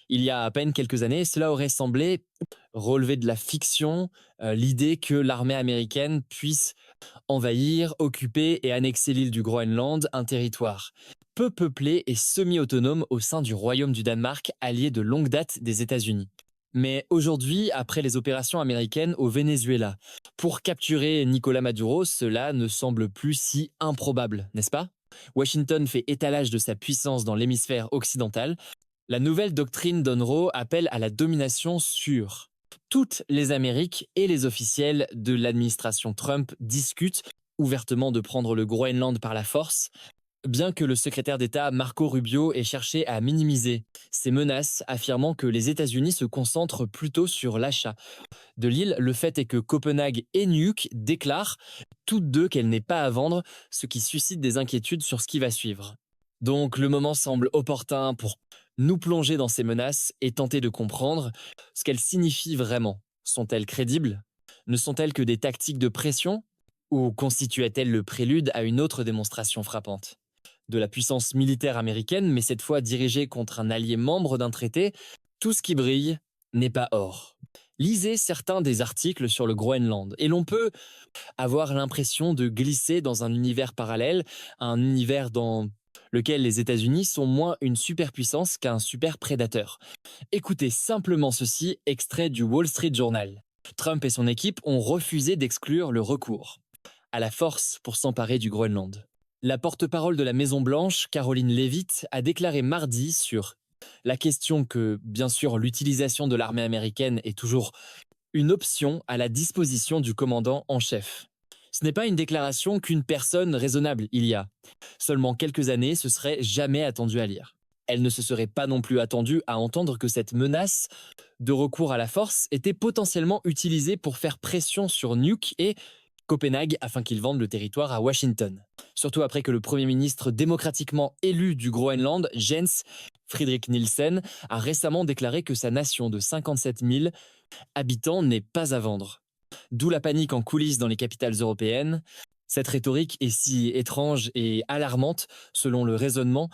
Il y a à peine quelques années, cela aurait semblé relever de la fiction, l'idée que l'armée américaine puisse envahir, occuper et annexer l'île du Groenland, un territoire peu peuplé et semi-autonome au sein du Royaume du Danemark, allié de longue date des États-Unis. Mais aujourd'hui, après les opérations américaines au Venezuela, pour capturer Nicolas Maduro, cela ne semble plus si improbable, n'est-ce pas? Washington fait étalage de sa puissance dans l'hémisphère occidental. La nouvelle doctrine d'Onro appelle à la domination sur toutes les Amériques et les officiels de l'administration Trump discutent ouvertement de prendre le Groenland par la force, bien que le secrétaire d'État Marco Rubio ait cherché à minimiser ces menaces, affirmant que les États-Unis se concentrent plutôt sur l'achat de l'île. Le fait est que Copenhague et Nuuk déclarent toutes deux qu'elle n'est pas à vendre, ce qui suscite des inquiétudes sur ce qui va suivre. Donc le moment semble opportun pour nous plonger dans ces menaces et tenter de comprendre ce qu'elles signifient vraiment. Sont-elles crédibles? Ne sont-elles que des tactiques de pression? Ou constituaient-elles le prélude à une autre démonstration frappante de la puissance militaire américaine, mais cette fois dirigée contre un allié membre d'un traité? Tout ce qui brille n'est pas or. Lisez certains des articles sur le Groenland et l'on peut avoir l'impression de glisser dans un univers parallèle, un univers dans lequel les États-Unis sont moins une superpuissance qu'un super prédateur. Écoutez simplement ceci, extrait du Wall Street Journal. Trump et son équipe ont refusé d'exclure le recours à la force pour s'emparer du Groenland. La porte-parole de la Maison-Blanche, Caroline Leavitt, a déclaré mardi sur la question que, bien sûr, l'utilisation de l'armée américaine est toujours une option à la disposition du commandant en chef. Ce n'est pas une déclaration qu'une personne raisonnable il y a seulement quelques années se serait jamais attendue à lire. Elle ne se serait pas non plus attendue à entendre que cette menace de recours à la force était potentiellement utilisée pour faire pression sur Nuuk et Copenhague afin qu'ils vendent le territoire à Washington. Surtout après que le Premier ministre démocratiquement élu du Groenland, Jens Friedrich Nielsen, a récemment déclaré que sa nation de 57 000 habitants n'est pas à vendre. D'où la panique en coulisses dans les capitales européennes. Cette rhétorique est si étrange et alarmante, selon le raisonnement,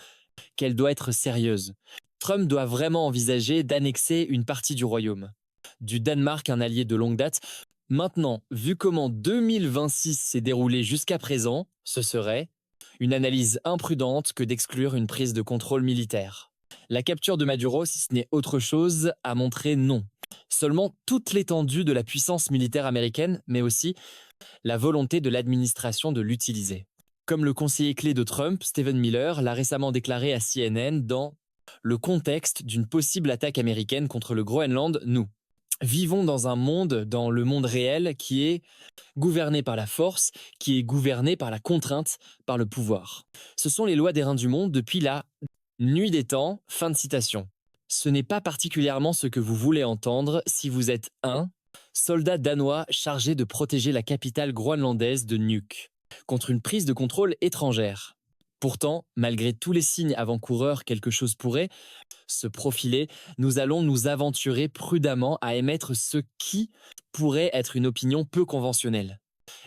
qu'elle doit être sérieuse. Trump doit vraiment envisager d'annexer une partie du royaume. Du Danemark, un allié de longue date. Maintenant, vu comment 2026 s'est déroulé jusqu'à présent, ce serait une analyse imprudente que d'exclure une prise de contrôle militaire. La capture de Maduro, si ce n'est autre chose, a montré non. Seulement toute l'étendue de la puissance militaire américaine, mais aussi la volonté de l'administration de l'utiliser. Comme le conseiller clé de Trump, Stephen Miller, l'a récemment déclaré à CNN dans le contexte d'une possible attaque américaine contre le Groenland, nous vivons dans un monde, dans le monde réel, qui est gouverné par la force, qui est gouverné par la contrainte, par le pouvoir. Ce sont les lois des reins du monde depuis la nuit des temps, fin de citation. Ce n'est pas particulièrement ce que vous voulez entendre si vous êtes un soldat danois chargé de protéger la capitale groenlandaise de Nuuk contre une prise de contrôle étrangère. Pourtant, malgré tous les signes avant-coureurs, quelque chose pourrait se profiler. Nous allons nous aventurer prudemment à émettre ce qui pourrait être une opinion peu conventionnelle.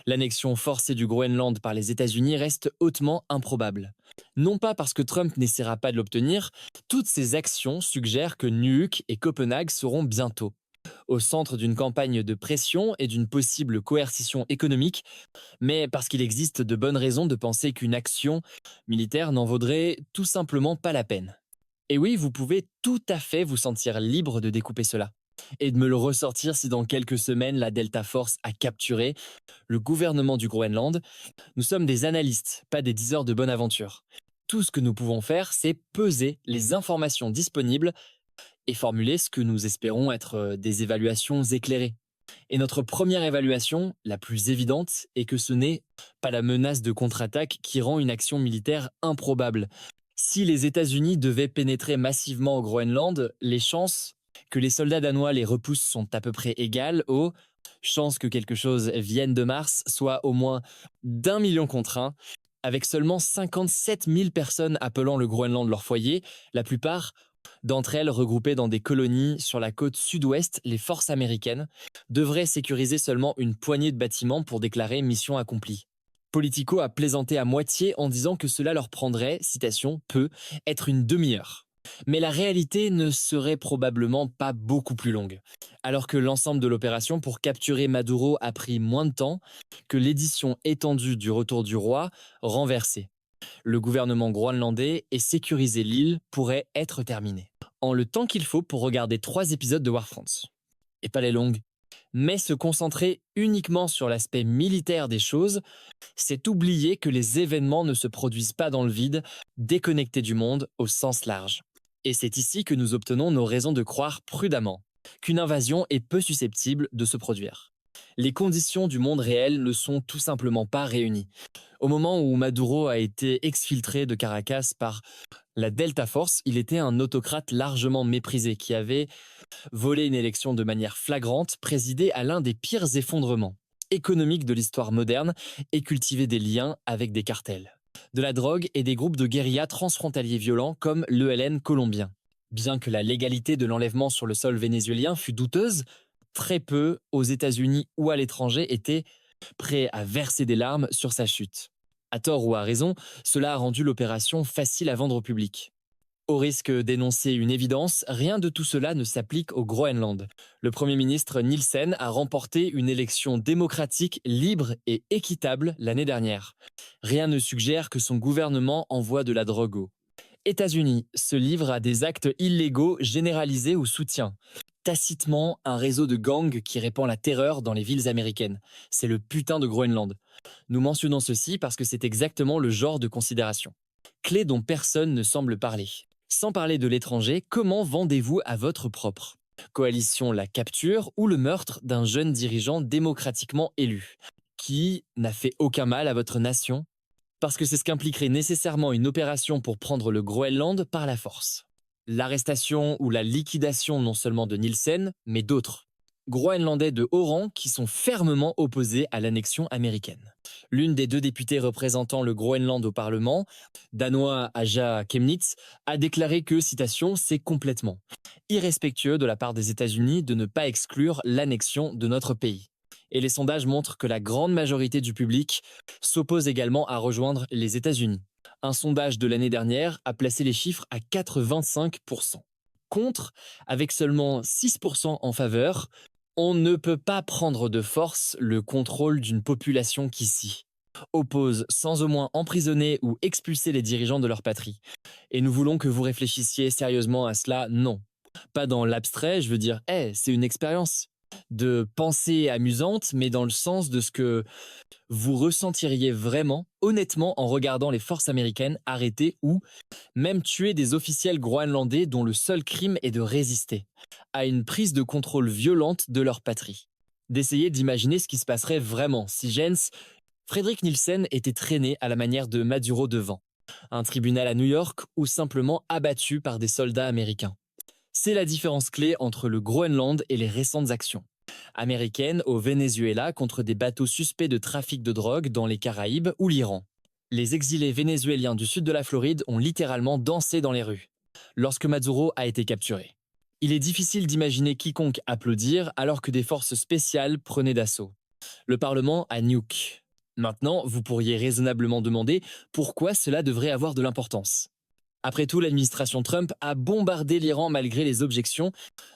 L'annexion forcée du Groenland par les États-Unis reste hautement improbable. Non pas parce que Trump n'essaiera pas de l'obtenir, toutes ces actions suggèrent que Nuuk et Copenhague seront bientôt au centre d'une campagne de pression et d'une possible coercition économique, mais parce qu'il existe de bonnes raisons de penser qu'une action militaire n'en vaudrait tout simplement pas la peine. Et oui, vous pouvez tout à fait vous sentir libre de découper cela et de me le ressortir si dans quelques semaines la Delta Force a capturé le gouvernement du Groenland. Nous sommes des analystes, pas des diseurs de bonne aventure. Tout ce que nous pouvons faire, c'est peser les informations disponibles et formuler ce que nous espérons être des évaluations éclairées. Et notre première évaluation, la plus évidente, est que ce n'est pas la menace de contre-attaque qui rend une action militaire improbable. Si les États-Unis devaient pénétrer massivement au Groenland, les chances que les soldats danois les repoussent sont à peu près égales aux chances que quelque chose vienne de Mars, soit au moins d'1 million contre 1, avec seulement 57 000 personnes appelant le Groenland leur foyer, la plupart d'entre elles regroupées dans des colonies sur la côte sud-ouest. Les forces américaines devraient sécuriser seulement une poignée de bâtiments pour déclarer mission accomplie. Politico a plaisanté à moitié en disant que cela leur prendrait, citation, peut être une demi-heure. Mais la réalité ne serait probablement pas beaucoup plus longue. Alors que l'ensemble de l'opération pour capturer Maduro a pris moins de temps que l'édition étendue du Retour du roi renversée. Le gouvernement groenlandais et sécuriser l'île pourrait être terminé en le temps qu'il faut pour regarder 3 épisodes de War France. Et pas les longues. Mais se concentrer uniquement sur l'aspect militaire des choses, c'est oublier que les événements ne se produisent pas dans le vide, déconnectés du monde au sens large. Et c'est ici que nous obtenons nos raisons de croire prudemment qu'une invasion est peu susceptible de se produire. Les conditions du monde réel ne sont tout simplement pas réunies. Au moment où Maduro a été exfiltré de Caracas par la Delta Force, il était un autocrate largement méprisé qui avait volé une élection de manière flagrante, présidé à l'un des pires effondrements économiques de l'histoire moderne et cultivé des liens avec des cartels, de la drogue et des groupes de guérilla transfrontaliers violents comme l'ELN colombien. Bien que la légalité de l'enlèvement sur le sol vénézuélien fût douteuse, très peu aux États-Unis ou à l'étranger étaient prêts à verser des larmes sur sa chute. À tort ou à raison, cela a rendu l'opération facile à vendre au public. Au risque d'énoncer une évidence, rien de tout cela ne s'applique au Groenland. Le Premier ministre Nielsen a remporté une élection démocratique libre et équitable l'année dernière. Rien ne suggère que son gouvernement envoie de la drogue aux États-Unis se livrent à des actes illégaux généralisés ou soutient tacitement un réseau de gangs qui répand la terreur dans les villes américaines. C'est le putain de Groenland. Nous mentionnons ceci parce que c'est exactement le genre de considération. Clé dont personne ne semble parler. Sans parler de l'étranger, comment vendez-vous à votre propre coalition la capture ou le meurtre d'un jeune dirigeant démocratiquement élu, qui n'a fait aucun mal à votre nation? Parce que c'est ce qu'impliquerait nécessairement une opération pour prendre le Groenland par la force. L'arrestation ou la liquidation non seulement de Nielsen, mais d'autres. Groenlandais de haut rang qui sont fermement opposés à l'annexion américaine. L'une des 2 députés représentant le Groenland au Parlement, danois Aja Kemnitz, a déclaré que, citation, c'est complètement irrespectueux de la part des États-Unis de ne pas exclure l'annexion de notre pays. Et les sondages montrent que la grande majorité du public s'oppose également à rejoindre les États-Unis. Un sondage de l'année dernière a placé les chiffres à 85%. Contre, avec seulement 6% en faveur, on ne peut pas prendre de force le contrôle d'une population qui s'y oppose sans au moins emprisonner ou expulser les dirigeants de leur patrie. Et nous voulons que vous réfléchissiez sérieusement à cela, non. Pas dans l'abstrait, je veux dire, c'est une expérience de pensée amusante, mais dans le sens de ce que vous ressentiriez vraiment, honnêtement, en regardant les forces américaines arrêter ou même tuer des officiels groenlandais dont le seul crime est de résister à une prise de contrôle violente de leur patrie. D'essayer d'imaginer ce qui se passerait vraiment si Jens Fredrik Nielsen était traîné à la manière de Maduro devant un tribunal à New York ou simplement abattu par des soldats américains. C'est la différence clé entre le Groenland et les récentes actions américaines au Venezuela contre des bateaux suspects de trafic de drogue dans les Caraïbes ou l'Iran. Les exilés vénézuéliens du sud de la Floride ont littéralement dansé dans les rues lorsque Maduro a été capturé. Il est difficile d'imaginer quiconque applaudir alors que des forces spéciales prenaient d'assaut le Parlement à Nuuk. Maintenant, vous pourriez raisonnablement demander pourquoi cela devrait avoir de l'importance. Après tout, l'administration Trump a bombardé l'Iran malgré les objections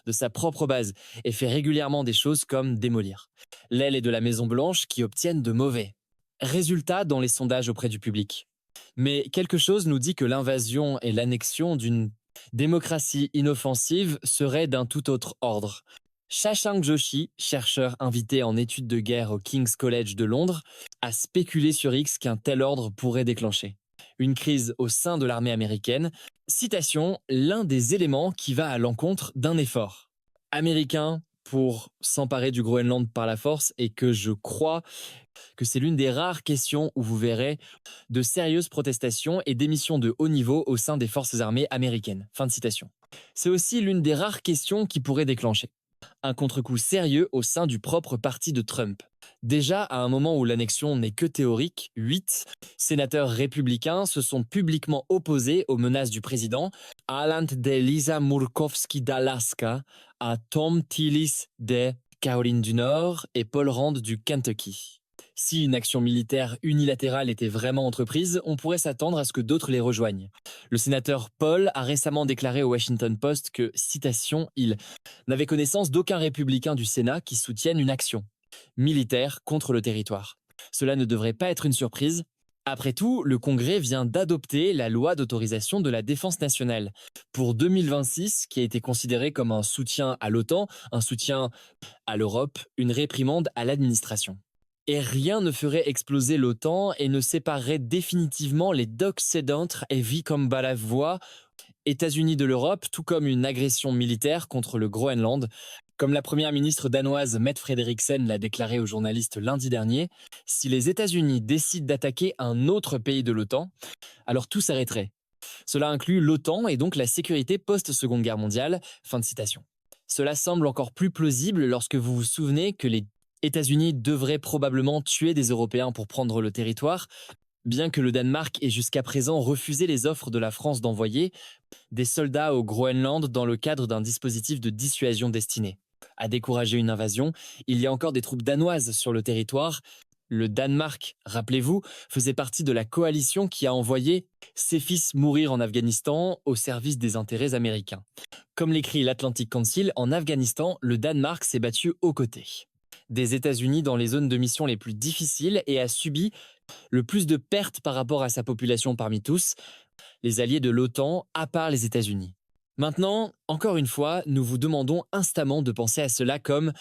de sa propre base et fait régulièrement des choses comme démolir l'aile et de la Maison-Blanche qui obtiennent de mauvais résultats dans les sondages auprès du public. Mais quelque chose nous dit que l'invasion et l'annexion d'une démocratie inoffensive seraient d'un tout autre ordre. Shashank Joshi, chercheur invité en études de guerre au King's College de Londres, a spéculé sur X qu'un tel ordre pourrait déclencher une crise au sein de l'armée américaine. Citation, l'un des éléments qui va à l'encontre d'un effort américain pour s'emparer du Groenland par la force et que je crois que c'est l'une des rares questions où vous verrez de sérieuses protestations et démissions de haut niveau au sein des forces armées américaines. Fin de citation. C'est aussi l'une des rares questions qui pourrait déclencher un contre-coup sérieux au sein du propre parti de Trump. Déjà, à un moment où l'annexion n'est que théorique, 8 sénateurs républicains se sont publiquement opposés aux menaces du président, Alan de Lisa Murkowski d'Alaska, à Tom Tillis de Caroline du Nord et Paul Rand du Kentucky. Si une action militaire unilatérale était vraiment entreprise, on pourrait s'attendre à ce que d'autres les rejoignent. Le sénateur Paul a récemment déclaré au Washington Post que, citation, il n'avait connaissance d'aucun républicain du Sénat qui soutienne une action militaire contre le territoire. Cela ne devrait pas être une surprise. Après tout, le Congrès vient d'adopter la loi d'autorisation de la défense nationale pour 2026, qui a été considérée comme un soutien à l'OTAN, un soutien à l'Europe, une réprimande à l'administration. Et rien ne ferait exploser l'OTAN et ne séparerait définitivement les docks sédantres et Vicombalavoie, États-Unis de l'Europe, tout comme une agression militaire contre le Groenland. Comme la première ministre danoise Mette Frederiksen l'a déclaré aux journalistes lundi dernier, si les États-Unis décident d'attaquer un autre pays de l'OTAN, alors tout s'arrêterait. Cela inclut l'OTAN et donc la sécurité post-Seconde Guerre mondiale. Fin de citation. Cela semble encore plus plausible lorsque vous vous souvenez que les États-Unis devraient probablement tuer des Européens pour prendre le territoire, bien que le Danemark ait jusqu'à présent refusé les offres de la France d'envoyer des soldats au Groenland dans le cadre d'un dispositif de dissuasion destiné à décourager une invasion. Il y a encore des troupes danoises sur le territoire. Le Danemark, rappelez-vous, faisait partie de la coalition qui a envoyé ses fils mourir en Afghanistan au service des intérêts américains. Comme l'écrit l'Atlantic Council, en Afghanistan, le Danemark s'est battu aux côtés des États-Unis dans les zones de mission les plus difficiles et a subi le plus de pertes par rapport à sa population parmi tous, les alliés de l'OTAN, à part les États-Unis. Maintenant, encore une fois, nous vous demandons instamment de penser à cela comme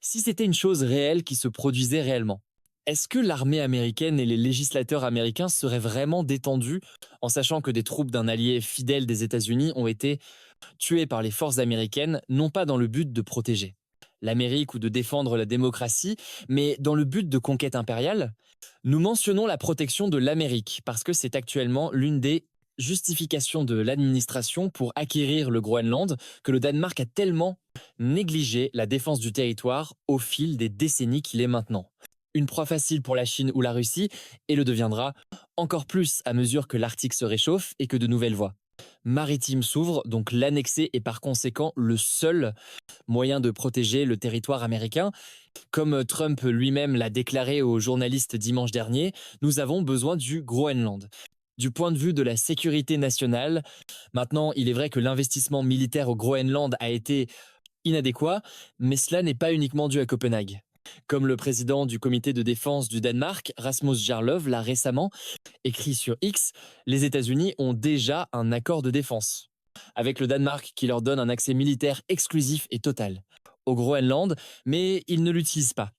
si c'était une chose réelle qui se produisait réellement. Est-ce que l'armée américaine et les législateurs américains seraient vraiment détendus en sachant que des troupes d'un allié fidèle des États-Unis ont été tuées par les forces américaines, non pas dans le but de protéger l'Amérique ou de défendre la démocratie, mais dans le but de conquête impériale? Nous mentionnons la protection de l'Amérique parce que c'est actuellement l'une des justifications de l'administration pour acquérir le Groenland, que le Danemark a tellement négligé la défense du territoire au fil des décennies qu'il est maintenant. Une proie facile pour la Chine ou la Russie, et le deviendra encore plus à mesure que l'Arctique se réchauffe et que de nouvelles voies maritimes s'ouvrent, donc l'annexer est par conséquent le seul moyen de protéger le territoire américain. Comme Trump lui-même l'a déclaré aux journalistes dimanche dernier, nous avons besoin du Groenland. Du point de vue de la sécurité nationale, maintenant, il est vrai que l'investissement militaire au Groenland a été inadéquat, mais cela n'est pas uniquement dû à Copenhague. Comme le président du comité de défense du Danemark, Rasmus Jarlov, l'a récemment écrit sur X, les États-Unis ont déjà un accord de défense avec le Danemark qui leur donne un accès militaire exclusif et total au Groenland, mais ils ne l'utilisent pas.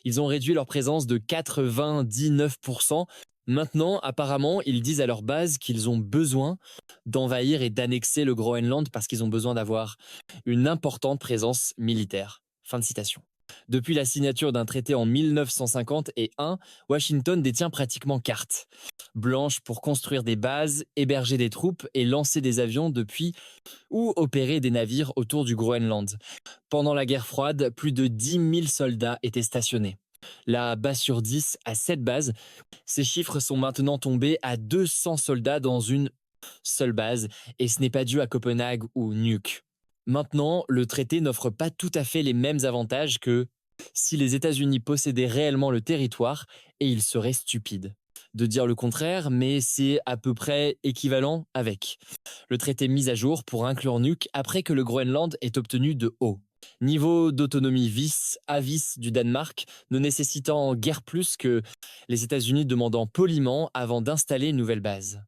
Ils ont réduit leur présence de 99%. Maintenant, apparemment, ils disent à leur base qu'ils ont besoin d'envahir et d'annexer le Groenland parce qu'ils ont besoin d'avoir une importante présence militaire. Fin de citation. Depuis la signature d'un traité en 1951, Washington détient pratiquement carte blanche pour construire des bases, héberger des troupes et lancer des avions depuis ou opérer des navires autour du Groenland. Pendant la guerre froide, plus de 10 000 soldats étaient stationnés. Là, bas sur 10 à 7 bases, ces chiffres sont maintenant tombés à 200 soldats dans une seule base, et ce n'est pas dû à Copenhague ou Nuuk. Maintenant, le traité n'offre pas tout à fait les mêmes avantages que si les États-Unis possédaient réellement le territoire, et ils seraient stupides de dire le contraire, mais c'est à peu près équivalent avec le traité mis à jour pour inclure Nuuk après que le Groenland ait obtenu de haut niveau d'autonomie vis à vis du Danemark, ne nécessitant guère plus que les États-Unis demandant poliment avant d'installer une nouvelle base.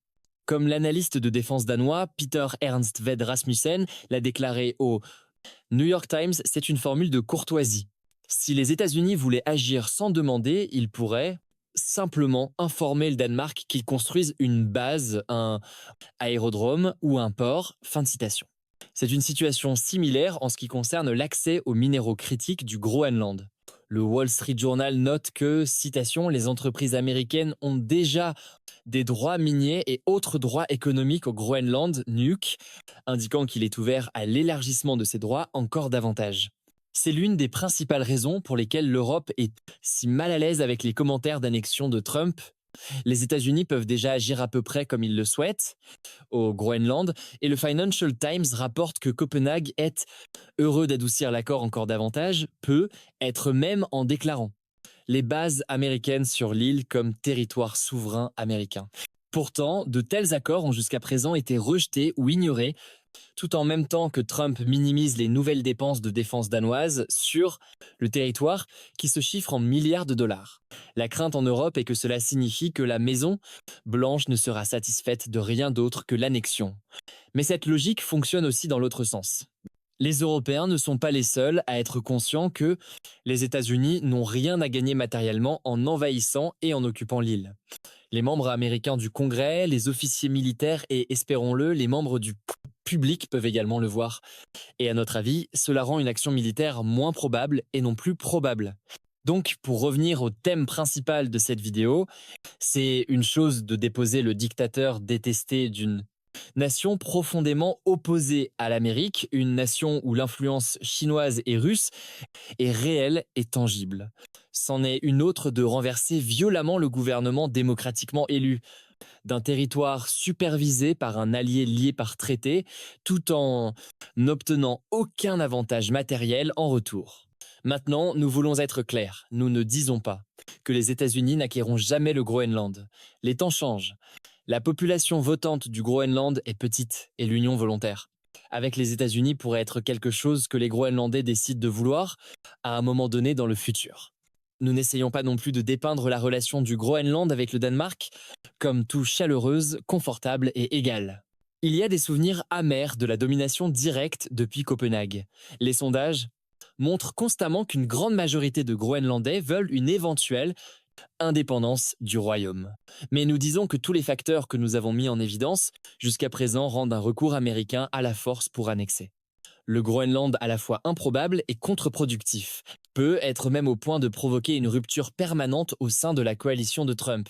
Comme l'analyste de défense danois Peter Ernst Ved Rasmussen l'a déclaré au New York Times, c'est une formule de courtoisie. Si les États-Unis voulaient agir sans demander, ils pourraient simplement informer le Danemark qu'ils construisent une base, un aérodrome ou un port. Fin de citation. C'est une situation similaire en ce qui concerne l'accès aux minéraux critiques du Groenland. Le Wall Street Journal note que, citation, les entreprises américaines ont déjà des droits miniers et autres droits économiques au Groenland, Nuuk, indiquant qu'il est ouvert à l'élargissement de ces droits encore davantage. C'est l'une des principales raisons pour lesquelles l'Europe est si mal à l'aise avec les commentaires d'annexion de Trump. Les États-Unis peuvent déjà agir à peu près comme ils le souhaitent au Groenland, et le Financial Times rapporte que Copenhague est heureux d'adoucir l'accord encore davantage, peut être même en déclarant les bases américaines sur l'île comme territoire souverain américain. Pourtant, de tels accords ont jusqu'à présent été rejetés ou ignorés, tout en même temps que Trump minimise les nouvelles dépenses de défense danoises sur le territoire qui se chiffre en milliards de dollars. La crainte en Europe est que cela signifie que la Maison Blanche ne sera satisfaite de rien d'autre que l'annexion. Mais cette logique fonctionne aussi dans l'autre sens. Les Européens ne sont pas les seuls à être conscients que les États-Unis n'ont rien à gagner matériellement en envahissant et en occupant l'île. Les membres américains du Congrès, les officiers militaires et, espérons-le, les membres du public peuvent également le voir. Et à notre avis, cela rend une action militaire moins probable et non plus probable. Donc, pour revenir au thème principal de cette vidéo, c'est une chose de déposer le dictateur détesté d'une nation profondément opposée à l'Amérique, une nation où l'influence chinoise et russe est réelle et tangible. C'en est une autre de renverser violemment le gouvernement démocratiquement élu d'un territoire supervisé par un allié lié par traité, tout en n'obtenant aucun avantage matériel en retour. Maintenant, nous voulons être clairs, nous ne disons pas que les États-Unis n'acquerront jamais le Groenland. Les temps changent. La population votante du Groenland est petite et l'union volontaire. Avec les États-Unis pourrait être quelque chose que les Groenlandais décident de vouloir à un moment donné dans le futur. Nous n'essayons pas non plus de dépeindre la relation du Groenland avec le Danemark comme tout chaleureuse, confortable et égale. Il y a des souvenirs amers de la domination directe depuis Copenhague. Les sondages montrent constamment qu'une grande majorité de Groenlandais veulent une éventuelle indépendance du royaume. Mais nous disons que tous les facteurs que nous avons mis en évidence jusqu'à présent rendent un recours américain à la force pour annexer. Le Groenland à la fois improbable et contre-productif, peut être même au point de provoquer une rupture permanente au sein de la coalition de Trump.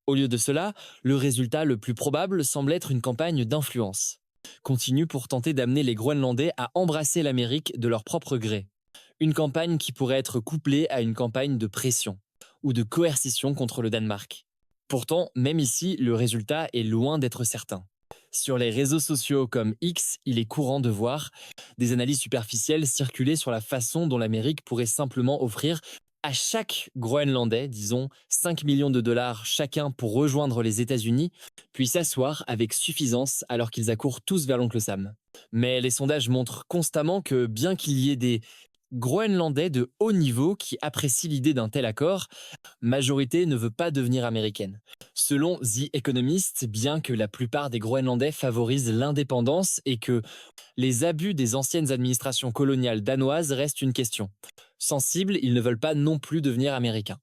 Au lieu de cela, le résultat le plus probable semble être une campagne d'influence. Continue pour tenter d'amener les Groenlandais à embrasser l'Amérique de leur propre gré. Une campagne qui pourrait être couplée à une campagne de pression ou de coercition contre le Danemark. Pourtant, même ici, le résultat est loin d'être certain. Sur les réseaux sociaux comme X, il est courant de voir des analyses superficielles circuler sur la façon dont l'Amérique pourrait simplement offrir à chaque Groenlandais, disons 5 millions de dollars chacun pour rejoindre les États-Unis, puis s'asseoir avec suffisance alors qu'ils accourent tous vers l'oncle Sam. Mais les sondages montrent constamment que bien qu'il y ait des Groenlandais de haut niveau qui apprécient l'idée d'un tel accord, majorité ne veut pas devenir américaine. Selon The Economist, bien que la plupart des Groenlandais favorisent l'indépendance et que les abus des anciennes administrations coloniales danoises restent une question sensible, ils ne veulent pas non plus devenir américains.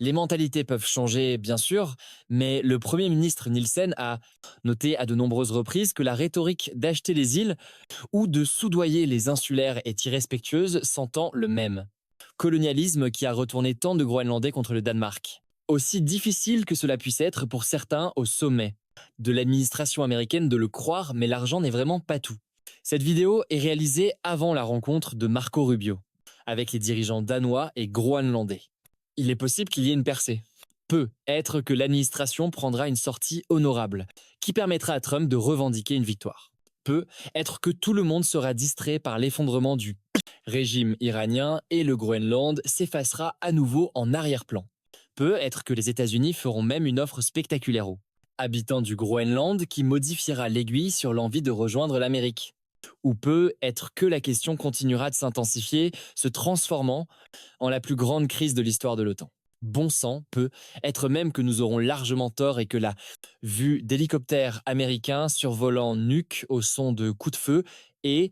Les mentalités peuvent changer, bien sûr, mais le Premier ministre Nielsen a noté à de nombreuses reprises que la rhétorique d'acheter les îles ou de soudoyer les insulaires est irrespectueuse, s'entend le même. Colonialisme qui a retourné tant de Groenlandais contre le Danemark. Aussi difficile que cela puisse être pour certains au sommet de l'administration américaine de le croire, mais l'argent n'est vraiment pas tout. Cette vidéo est réalisée avant la rencontre de Marco Rubio avec les dirigeants danois et groenlandais. Il est possible qu'il y ait une percée. Peut être que l'administration prendra une sortie honorable, qui permettra à Trump de revendiquer une victoire. Peut être que tout le monde sera distrait par l'effondrement du régime iranien et le Groenland s'effacera à nouveau en arrière-plan. Peut être que les États-Unis feront même une offre spectaculaire aux habitants du Groenland qui modifiera l'aiguille sur l'envie de rejoindre l'Amérique. Ou peut être que la question continuera de s'intensifier, se transformant en la plus grande crise de l'histoire de l'OTAN. Bon sang, peut être même que nous aurons largement tort et que la vue d'hélicoptères américains survolant nuque au son de coups de feu et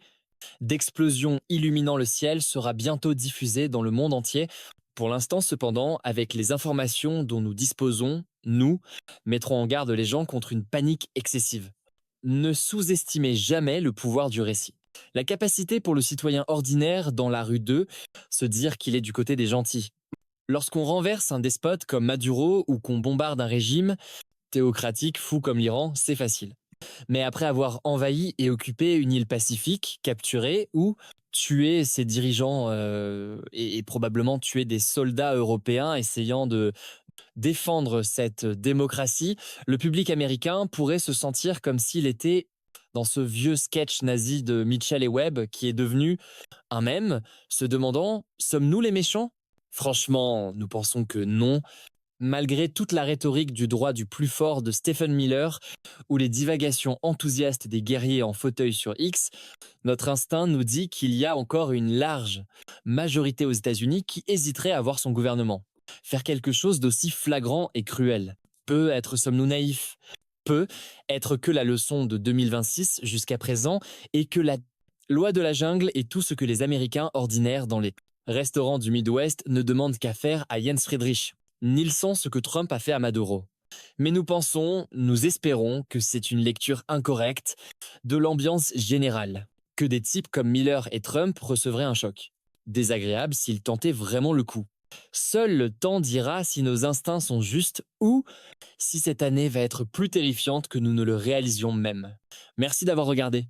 d'explosions illuminant le ciel sera bientôt diffusée dans le monde entier. Pour l'instant, cependant, avec les informations dont nous disposons, nous mettrons en garde les gens contre une panique excessive. Ne sous-estimez jamais le pouvoir du récit. La capacité pour le citoyen ordinaire dans la rue 2, se dire qu'il est du côté des gentils. Lorsqu'on renverse un despote comme Maduro ou qu'on bombarde un régime théocratique fou comme l'Iran, c'est facile. Mais après avoir envahi et occupé une île pacifique, capturé ou tué ses dirigeants et probablement tué des soldats européens essayant de défendre cette démocratie, le public américain pourrait se sentir comme s'il était dans ce vieux sketch nazi de Mitchell et Webb qui est devenu un mème, se demandant « Sommes-nous les méchants ?» Franchement, nous pensons que non. Malgré toute la rhétorique du droit du plus fort de Stephen Miller ou les divagations enthousiastes des guerriers en fauteuil sur X, notre instinct nous dit qu'il y a encore une large majorité aux États-Unis qui hésiterait à voir son gouvernement faire quelque chose d'aussi flagrant et cruel. Peut-être sommes-nous naïfs, peut être que la leçon de 2026 jusqu'à présent est que la loi de la jungle est tout ce que les Américains ordinaires dans les restaurants du Midwest ne demandent qu'à faire à Jens Friedrich. Nilsson ce que Trump a fait à Maduro. Mais nous pensons, nous espérons que c'est une lecture incorrecte de l'ambiance générale, que des types comme Miller et Trump recevraient un choc. Désagréable s'ils tentaient vraiment le coup. Seul le temps dira si nos instincts sont justes ou si cette année va être plus terrifiante que nous ne le réalisions même. Merci d'avoir regardé.